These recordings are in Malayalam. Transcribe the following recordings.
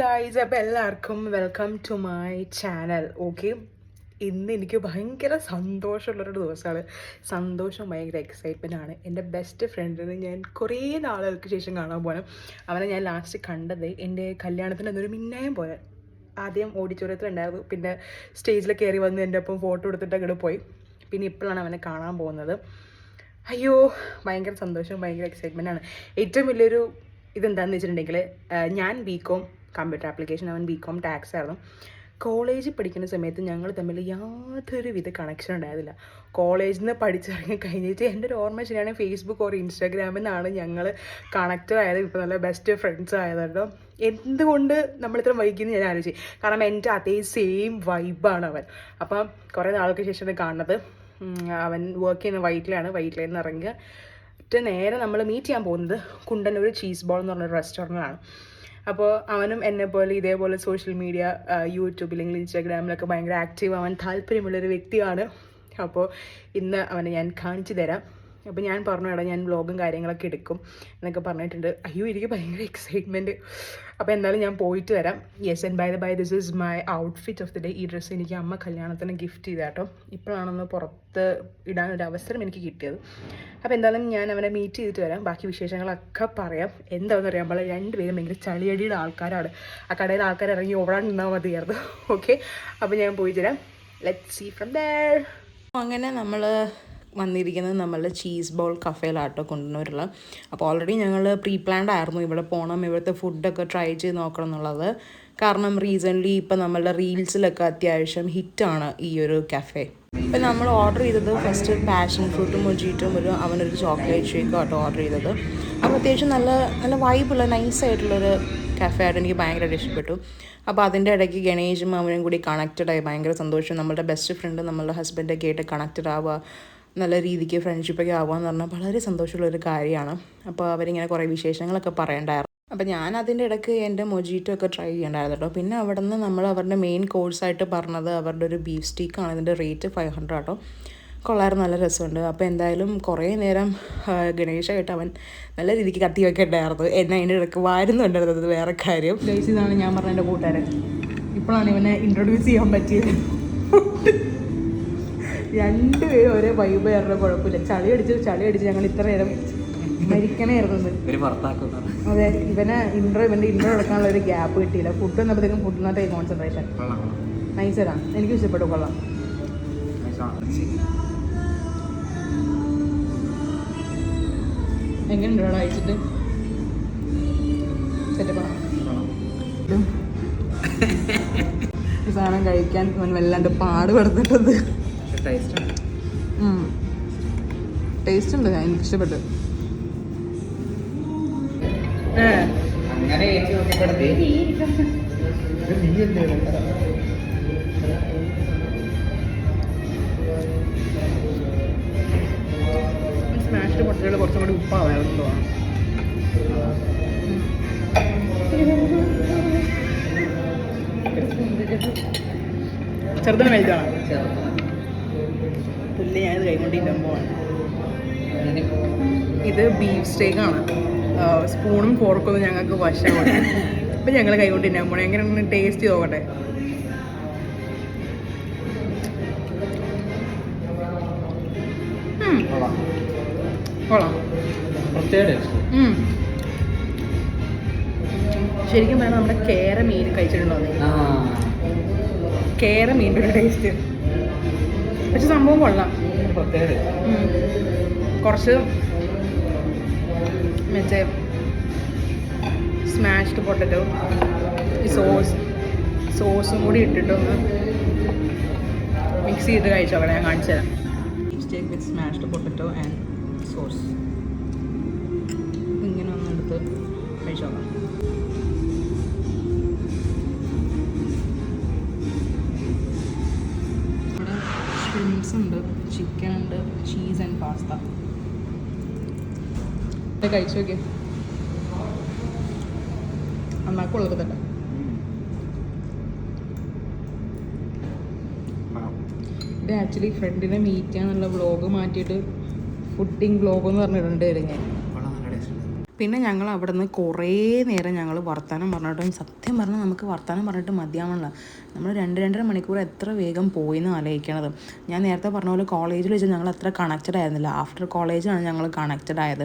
ഗൈസ്, അപ്പോൾ എല്ലാവർക്കും welcome to my channel. Okay, ഇന്ന് എനിക്ക് ഭയങ്കര സന്തോഷമുള്ളൊരു ദിവസമാണ്. ഭയങ്കര എക്സൈറ്റ്മെൻ്റ് ആണ്. എൻ്റെ ബെസ്റ്റ് ഫ്രണ്ടിന് ഞാൻ കുറേ നാളുകൾക്ക് ശേഷം കാണാൻ പോകണം. അവനെ ഞാൻ ലാസ്റ്റ് കണ്ടത് എൻ്റെ കല്യാണത്തിന് എന്തൊരു മിന്നായം പോലെ. ആദ്യം ഓഡിറ്റോറിയത്തിലുണ്ടായിരുന്നു, പിന്നെ സ്റ്റേജിൽ കയറി വന്ന് എൻ്റെ ഒപ്പം ഫോട്ടോ എടുത്തിട്ട് അങ്ങോട്ട് പോയി. പിന്നെ ഇപ്പോഴാണ് അവനെ കാണാൻ പോകുന്നത്. അയ്യോ, ഭയങ്കര സന്തോഷം, ഭയങ്കര എക്സൈറ്റ്മെൻ്റ് ആണ്. ഏറ്റവും വലിയൊരു ഇതെന്താണെന്ന് വെച്ചിട്ടുണ്ടെങ്കിൽ, ഞാൻ ബികോം കമ്പ്യൂട്ടർ ആപ്ലിക്കേഷൻ, അവൻ ബികോം ടാക്സ് ആയിരുന്നു. കോളേജിൽ പഠിക്കുന്ന സമയത്ത് ഞങ്ങൾ തമ്മിൽ യാതൊരുവിധ കണക്ഷൻ ഉണ്ടായിരുന്നില്ല. കോളേജിൽ നിന്ന് പഠിച്ചിറങ്ങി കഴിഞ്ഞിട്ട് എൻ്റെ ഒരു ഓർമ്മ ശരിയാണ്, ഫേസ്ബുക്ക് ഓർ ഇൻസ്റ്റാഗ്രാമിൽ നിന്നാണ് ഞങ്ങൾ കണക്റ്റഡ് ആയത്. ഇപ്പോൾ നല്ല ബെസ്റ്റ് ഫ്രണ്ട്സ് ആയതുകൊണ്ടോ എന്തുകൊണ്ട് നമ്മളിത്ര വൈകിയെന്ന് ഞാൻ ആലോചിച്ചു. കാരണം എൻ്റെ അതേ സെയിം വൈബാണ് അവൻ. അപ്പം കുറേ നാൾക്ക് ശേഷമാണ് കാണുന്നത്. അവൻ വർക്ക് ചെയ്യുന്ന വൈറ്റിലയിൽ നിന്ന് ഇറങ്ങുക നേരെ നമ്മൾ മീറ്റ് ചെയ്യാൻ പോകുന്നത് കുണ്ടന്നൂർ ചീസ് ബോൾ എന്ന് പറഞ്ഞൊരു റെസ്റ്റോറൻറ്റിലാണ്. അപ്പോൾ അവനും എന്നെപ്പോലെ ഇതേപോലെ സോഷ്യൽ മീഡിയ, യൂട്യൂബ് അല്ലെങ്കിൽ ഇൻസ്റ്റാഗ്രാമിലൊക്കെ ഭയങ്കര ആക്റ്റീവ് ആവാൻ താല്പര്യമുള്ളൊരു വ്യക്തിയാണ്. അപ്പോൾ ഇന്ന് അവനെ ഞാൻ കാണിച്ചു തരാം. അപ്പോൾ ഞാൻ പറഞ്ഞു, എടാ ഞാൻ വ്ലോഗും കാര്യങ്ങളൊക്കെ എടുക്കും എന്നൊക്കെ പറഞ്ഞിട്ടുണ്ട്. അയ്യോ, എനിക്ക് ഭയങ്കര എക്സൈറ്റ്മെൻറ്റ്. അപ്പോൾ എന്തായാലും ഞാൻ പോയിട്ട് വരാം. Yes, and bye this is my outfit of the day. ഈ ഡ്രസ്സ് എനിക്ക് അമ്മ കല്യാണത്തിന് ഗിഫ്റ്റ് ചെയ്ത കേട്ടോ. ഇപ്പോഴാണൊന്ന് പുറത്ത് ഇടാനൊരു അവസരം എനിക്ക് കിട്ടിയത്. അപ്പോൾ എന്തായാലും ഞാൻ അവനെ മീറ്റ് ചെയ്തിട്ട് വരാം. ബാക്കി വിശേഷങ്ങളൊക്കെ പറയാം. എന്താണെന്ന് അറിയാൻ പാടില്ല, രണ്ടുപേരും ഭയങ്കര ചളിയടിയുടെ ആൾക്കാരാണ്. ആ കടയിൽ ആൾക്കാർ ഇറങ്ങി ഓടാൻ നിന്നാൽ മതിയായിരുന്നു. ഓക്കെ, അപ്പോൾ ഞാൻ പോയി തരാം. Let's see from there. അങ്ങനെ നമ്മൾ വന്നിരിക്കുന്നത് നമ്മളുടെ ചീസ് ബോൾ കഫേയിലാട്ടോ കൊണ്ടുവന്നിട്ടുള്ള. അപ്പോൾ ഓൾറെഡി ഞങ്ങൾ പ്രീ പ്ലാൻഡ് ആയിരുന്നു ഇവിടെ പോകണം, ഇവിടുത്തെ ഫുഡൊക്കെ ട്രൈ ചെയ്ത് നോക്കണം എന്നുള്ളത്. കാരണം റീസെൻ്റ്ലി ഇപ്പം നമ്മളുടെ റീൽസിലൊക്കെ അത്യാവശ്യം ഹിറ്റാണ് ഈ ഒരു കഫേ. ഇപ്പം നമ്മൾ ഓർഡർ ചെയ്തത് ഫസ്റ്റ് പാഷൻ ഫ്രൂട്ടും മൊജീറ്റും അവനൊരു ചോക്ലേറ്റ് ഷേക്കും ആട്ടോ ഓർഡർ ചെയ്തത്. അപ്പോൾ അത്യാവശ്യം നല്ല വൈബുള്ള നൈസായിട്ടുള്ളൊരു കഫേ ആയിട്ട് എനിക്ക് ഭയങ്കരമായിട്ട് ഇഷ്ടപ്പെട്ടു. അപ്പോൾ അതിൻ്റെ ഇടയ്ക്ക് ഗണേഷും അവനും കൂടി കണക്റ്റഡായി. ഭയങ്കര സന്തോഷം. നമ്മളുടെ ബെസ്റ്റ് ഫ്രണ്ട് നമ്മളുടെ ഹസ്ബൻഡൊക്കെ ആയിട്ട് കണക്റ്റഡ് ആവുക, നല്ല രീതിക്ക് ഫ്രണ്ട്ഷിപ്പൊക്കെ ആവുക എന്ന് പറഞ്ഞാൽ വളരെ സന്തോഷമുള്ളൊരു കാര്യമാണ്. അപ്പോൾ അവരിങ്ങനെ കുറേ വിശേഷങ്ങളൊക്കെ പറയണ്ടായിരുന്നു. അപ്പോൾ ഞാൻ അതിൻ്റെ ഇടയ്ക്ക് എൻ്റെ മൊജീറ്റോ ഒക്കെ ട്രൈ ചെയ്യണ്ടായിരുന്നു കേട്ടോ. പിന്നെ അവിടെ നിന്ന് നമ്മൾ അവരുടെ മെയിൻ കോഴ്സായിട്ട് പറഞ്ഞത് അവരുടെ ഒരു ബീഫ് സ്റ്റീക്കാണ്. ഇതിൻ്റെ റേറ്റ് 500 ആട്ടോ. കൊള്ളായിരുന്നു, നല്ല രസമുണ്ട്. അപ്പോൾ എന്തായാലും കുറേ നേരം ഗണേശായിട്ട് അവൻ നല്ല രീതിക്ക് കത്തി വെക്കേണ്ടായിരുന്നു. എന്നെ അതിൻ്റെ ഇടയ്ക്ക് വാരുന്നുണ്ടായിരുന്നത് വേറെ കാര്യം. ഗൈസ്, ഇതാണ് ഞാൻ പറഞ്ഞ എൻ്റെ കൂട്ടുകാരൻ. ഇപ്പോഴാണ് ഇവനെ ഇൻട്രൊഡ്യൂസ് ചെയ്യാൻ പറ്റിയത്. രണ്ടുപേരും ഒരേ വൈബ് ആയിരുന്ന കുഴപ്പമില്ല. ചളി അടിച്ച് ഞങ്ങൾ ഇത്ര നേരം മരിക്കണമായിരുന്നു. അതെ, ഇവൻ്റെ ഇൻട്രോ എടുക്കാനുള്ള ഒരു ഗ്യാപ്പ് കിട്ടിയില്ല. ഫുഡ് വന്നപ്പോഴത്തേക്കും ഫുഡിനകത്ത് കോൺസെൻട്രേഷൻ. നൈസരാ, എനിക്ക് ഇഷ്ടപ്പെട്ടു. കൊള്ളാം. എങ്ങനെയുണ്ട് ഇവിടെ അയച്ചിട്ട്? സെറ്റപ്പാണ്. ഈ സാധനം കഴിക്കാൻ അവൻ വല്ലാണ്ട് പാടുപെടുത്തിട്ടത്. ടേസ്റ്റ് ഉണ്ട്, എനിക്ക് ഇഷ്ടപ്പെട്ടു. സ്മാഷ്ഡ് പൊട്ടലുകൾ കുറച്ചും കൂടി ഉപ്പാവായിരുന്നു. ചെറുതിന് വലുതാണ്. പുല്ല് ഞാനിത് കൈകൊണ്ടിരിക്കുമ്പോഴാണ്. ഇത് ബീഫ് സ്റ്റേക്കാണ്. സ്പൂണും ഫോർക്കൊന്നും ഞങ്ങൾക്ക് വശമാണ്. അപ്പം ഞങ്ങൾ കൈകൊണ്ടിരിക്കുമ്പോൾ എങ്ങനെ ടേസ്റ്റ് നോക്കട്ടെ. കൊള്ളാം. ശരിക്കും പറഞ്ഞാൽ നമ്മുടെ കേര മീൻ കഴിച്ചിട്ടുണ്ടോ? കേര മീൻ്റെ ഒരു ടേസ്റ്റ്. പക്ഷെ സംഭവം കൊള്ളാം. കുറച്ച് മറ്റേ സ്മാഷ്ഡ് പൊട്ടറ്റോ ഈ സോസും കൂടി ഇട്ടിട്ടൊന്ന് മിക്സ് ചെയ്ത് കഴിച്ചോക്കട്ടെ. ഞാൻ കാണിച്ചു തരാം. സ്റ്റേക്ക് വിത്ത് സ്മാഷ്ഡ് പൊട്ടറ്റോ ആൻഡ് സോസ്. ഇങ്ങനെ ഒന്ന് എടുത്ത് കഴിച്ചോക്കാം. ഇവിടെ ഷ്രിംപ്സ് ഉണ്ട്, ചിക്കൻ ഉണ്ട്, ചീസ് ആൻഡ് പാസ്ത. കഴിച്ചു നോക്കിയ അന്നാക്കുള്ളത് തന്നെ. ഇത് ആക്ച്വലി ഫ്രണ്ടിനെ മീറ്റ് ചെയ്യാന്നുള്ള വ്ളോഗ് മാറ്റിയിട്ട് ഫുഡിങ് വ്ളോഗ് എന്ന് പറഞ്ഞിട്ടുണ്ട്. ഞാൻ പിന്നെ ഞങ്ങൾ അവിടെ നിന്ന് കുറേ നേരം ഞങ്ങൾ വർത്തമാനം പറഞ്ഞിട്ടും സത്യം പറഞ്ഞാൽ നമുക്ക് വർത്തമാനം പറഞ്ഞിട്ട് മതിയാവണില്ല. നമ്മൾ 2-2.5 മണിക്കൂർ എത്ര വേഗം പോയിന്ന് ആലോചിക്കണത്. ഞാൻ നേരത്തെ പറഞ്ഞ പോലെ കോളേജിൽ വെച്ച് ഞങ്ങൾ അത്ര കണക്റ്റഡ് ആയിരുന്നില്ല. ആഫ്റ്റർ കോളേജാണ് ഞങ്ങൾ കണക്റ്റഡ് ആയത്.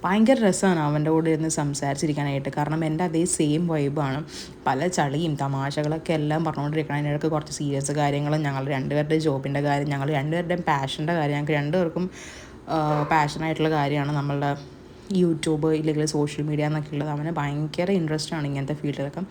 ഭയങ്കര രസമാണ് അവൻ്റെ കൂടെ ഇരുന്ന് സംസാരിച്ചിരിക്കാനായിട്ട്. കാരണം എൻ്റെ അതേ സെയിം വൈബാണ്. പല ചളിയും തമാശകളൊക്കെ എല്ലാം പറഞ്ഞുകൊണ്ടിരിക്കണം. അതിനിടയ്ക്ക് കുറച്ച് സീരിയസ് കാര്യങ്ങളും ഞങ്ങൾ രണ്ടുപേരുടെ ജോബിൻ്റെ കാര്യം, ഞങ്ങൾ രണ്ടുപേരുടെയും പാഷൻ്റെ കാര്യം, ഞങ്ങൾക്ക് രണ്ടുപേർക്കും പാഷനായിട്ടുള്ള കാര്യമാണ് നമ്മളുടെ യൂട്യൂബ് ഇല്ലെങ്കിൽ സോഷ്യൽ മീഡിയ എന്നൊക്കെ ഉള്ളത്. അവന് ഭയങ്കര ഇൻട്രസ്റ്റ് ആണ് ഇങ്ങനത്തെ ഫീൽഡിലൊക്കെ.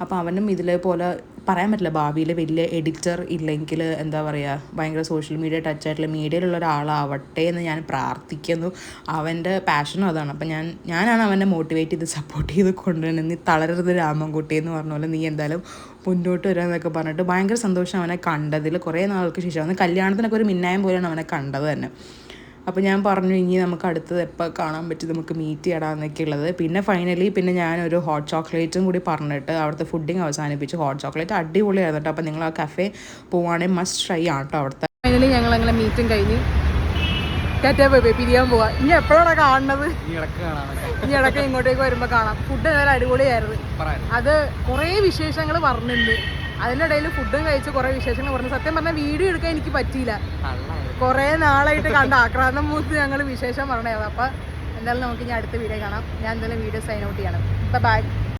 അപ്പോൾ അവനും ഇതേപോലെ പറയാൻ പറ്റില്ല, ഭാവിയിൽ വലിയ എഡിറ്റർ ഇല്ലെങ്കിൽ എന്താ പറയുക, ഭയങ്കര സോഷ്യൽ മീഡിയ ടച്ച് ആയിട്ടുള്ള മീഡിയയിലുള്ള ഒരാളാവട്ടെ എന്ന് ഞാൻ പ്രാർത്ഥിക്കുന്നു. അവൻ്റെ പാഷനും അതാണ്. അപ്പോൾ ഞാനാണ് അവനെ മോട്ടിവേറ്റ് ചെയ്ത് സപ്പോർട്ട് ചെയ്ത് കൊണ്ടുവരുന്നത്. നീ തളരരുത് രാമൻകുട്ടി എന്ന് പറഞ്ഞ പോലെ നീ എന്തായാലും മുന്നോട്ട് വരാമെന്നൊക്കെ പറഞ്ഞിട്ട് ഭയങ്കര സന്തോഷം അവനെ കണ്ടതിൽ. കുറേ നാൾക്ക് ശേഷം അവന് കല്യാണത്തിനൊക്കെ ഒരു മിന്നായം പോലെയാണ് അവനെ കണ്ടത് തന്നെ. അപ്പോൾ ഞാൻ പറഞ്ഞു ഇനി നമുക്ക് അടുത്തത് എപ്പോൾ കാണാൻ പറ്റും, നമുക്ക് മീറ്റ് ചെയ്യണമെന്നൊക്കെ ഉള്ളത്. പിന്നെ ഫൈനലി ഞാനൊരു ഹോട്ട് ചോക്ലേറ്റും കൂടി പറഞ്ഞിട്ട് അവിടുത്തെ ഫുഡിങ് അവസാനിപ്പിച്ചു. ഹോട്ട് ചോക്ലേറ്റ് അടിപൊളിയായിരുന്നു കേട്ടോ. അപ്പോൾ നിങ്ങൾ ആ കഫേ പോവുകയാണെങ്കിൽ മസ്റ്റ് ട്രൈ ആണ് കേട്ടോ അവിടുത്തെ. ഫൈനലി ഞങ്ങളങ്ങനെ മീറ്റും കഴിഞ്ഞ് പിരിയാൻ പോവാം. ഇനി എപ്പോഴാണ് കാണുന്നത്? ഇനി ഇടയ്ക്ക് ഇങ്ങോട്ടേക്ക് വരുമ്പോൾ കാണാം. ഫുഡ് നല്ല അടിപൊളിയായിരുന്നു. അത് കുറേ വിശേഷങ്ങൾ പറഞ്ഞിട്ടുണ്ട്. അതിനിടയിൽ ഫുഡും കഴിച്ച് കുറേ വിശേഷങ്ങൾ പറഞ്ഞു. സത്യം പറഞ്ഞാൽ വീഡിയോ എടുക്കാൻ എനിക്ക് പറ്റിയില്ല. കുറേ നാളായിട്ട് കണ്ട ആക്രാന്തം മൂത്ത് ഞങ്ങൾ വിശേഷം പറഞ്ഞത്. അപ്പോൾ എന്തായാലും നമുക്ക് ഇനി അടുത്ത വീഡിയോ കാണാം. ഞാൻ എന്തായാലും വീഡിയോ സൈൻ ഔട്ട് ചെയ്യണം. ബൈ.